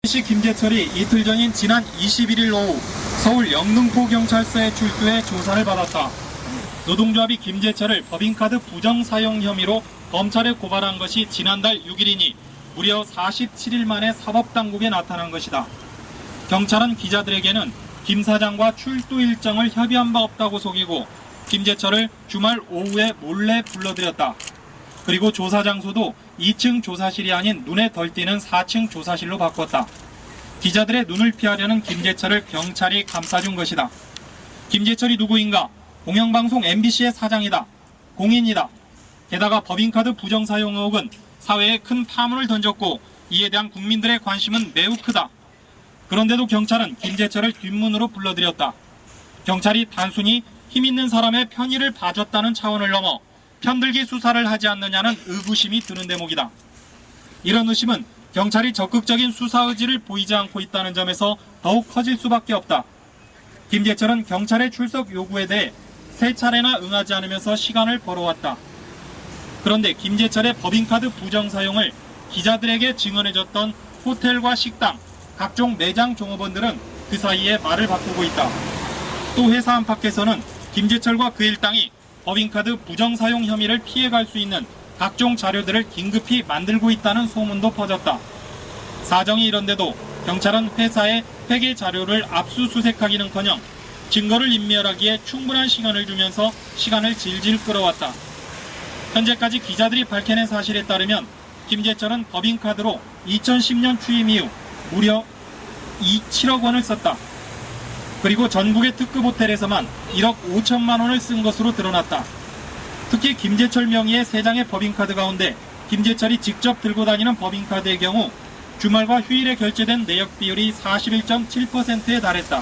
씨 김재철이 이틀 전인 지난 21일 오후 서울 영등포경찰서에 출두해 조사를 받았다. 노동조합이 김재철을 법인카드 부정사용 혐의로 검찰에 고발한 것이 지난달 6일이니 무려 47일 만에 사법당국에 나타난 것이다. 경찰은 기자들에게는 김 사장과 출두 일정을 협의한 바 없다고 속이고 김재철을 주말 오후에 몰래 불러들였다. 그리고 조사 장소도 2층 조사실이 아닌 눈에 덜 띄는 4층 조사실로 바꿨다. 기자들의 눈을 피하려는 김재철을 경찰이 감싸준 것이다. 김재철이 누구인가? 공영방송 MBC의 사장이다. 공인이다. 게다가 법인카드 부정사용 의혹은 사회에 큰 파문을 던졌고 이에 대한 국민들의 관심은 매우 크다. 그런데도 경찰은 김재철을 뒷문으로 불러들였다. 경찰이 단순히 힘있는 사람의 편의를 봐줬다는 차원을 넘어 편들기 수사를 하지 않느냐는 의구심이 드는 대목이다. 이런 의심은 경찰이 적극적인 수사 의지를 보이지 않고 있다는 점에서 더욱 커질 수밖에 없다. 김재철은 경찰의 출석 요구에 대해 3차례나 응하지 않으면서 시간을 벌어왔다. 그런데 김재철의 법인카드 부정사용을 기자들에게 증언해줬던 호텔과 식당, 각종 매장 종업원들은 그 사이에 말을 바꾸고 있다. 또 회사 안팎에서는 김재철과 그 일당이 법인카드 부정사용 혐의를 피해갈 수 있는 각종 자료들을 긴급히 만들고 있다는 소문도 퍼졌다. 사정이 이런데도 경찰은 회사에 회계 자료를 압수수색하기는커녕 증거를 인멸하기에 충분한 시간을 주면서 시간을 질질 끌어왔다. 현재까지 기자들이 밝혀낸 사실에 따르면 김재철은 법인카드로 2010년 취임 이후 무려 7억 원을 썼다. 그리고 전국의 특급 호텔에서만 1억 5천만 원을 쓴 것으로 드러났다. 특히 김재철 명의의 3장의 법인카드 가운데 김재철이 직접 들고 다니는 법인카드의 경우 주말과 휴일에 결제된 내역 비율이 41.7%에 달했다.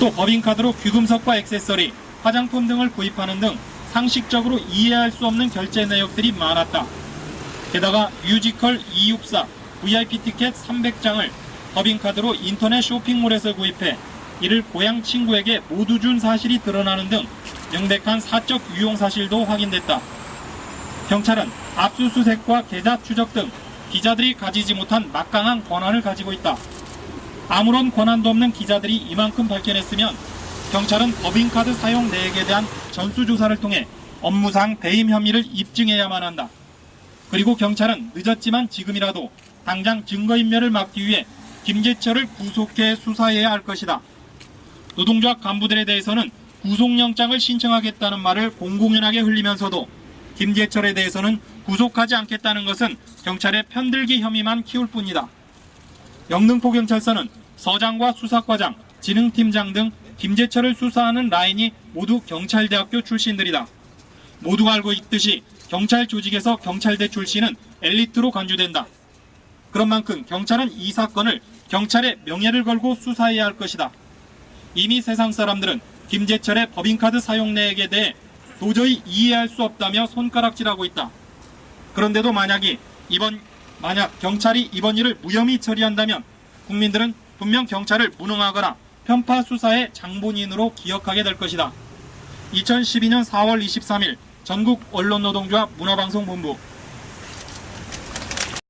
또 법인카드로 귀금속과 액세서리, 화장품 등을 구입하는 등 상식적으로 이해할 수 없는 결제 내역들이 많았다. 게다가 뮤지컬 264, VIP 티켓 300장을 법인카드로 인터넷 쇼핑몰에서 구입해 이를 고향 친구에게 모두 준 사실이 드러나는 등 명백한 사적 유용 사실도 확인됐다. 경찰은 압수수색과 계좌 추적 등 기자들이 가지지 못한 막강한 권한을 가지고 있다. 아무런 권한도 없는 기자들이 이만큼 밝혀냈으면 경찰은 법인카드 사용 내역에 대한 전수조사를 통해 업무상 배임 혐의를 입증해야만 한다. 그리고 경찰은 늦었지만 지금이라도 당장 증거인멸을 막기 위해 김재철을 구속해 수사해야 할 것이다. 노동조합 간부들에 대해서는 구속영장을 신청하겠다는 말을 공공연하게 흘리면서도 김재철에 대해서는 구속하지 않겠다는 것은 경찰의 편들기 혐의만 키울 뿐이다. 영등포경찰서는 서장과 수사과장, 진흥팀장 등 김재철을 수사하는 라인이 모두 경찰대학교 출신들이다. 모두가 알고 있듯이 경찰 조직에서 경찰대 출신은 엘리트로 간주된다. 그런 만큼 경찰은 이 사건을 경찰의 명예를 걸고 수사해야 할 것이다. 이미 세상 사람들은 김재철의 법인카드 사용 내역에 대해 도저히 이해할 수 없다며 손가락질하고 있다. 그런데도 만약 경찰이 이번 일을 무혐의 처리한다면 국민들은 분명 경찰을 무능하거나 편파 수사의 장본인으로 기억하게 될 것이다. 2012년 4월 23일 전국 언론노동조합 문화방송본부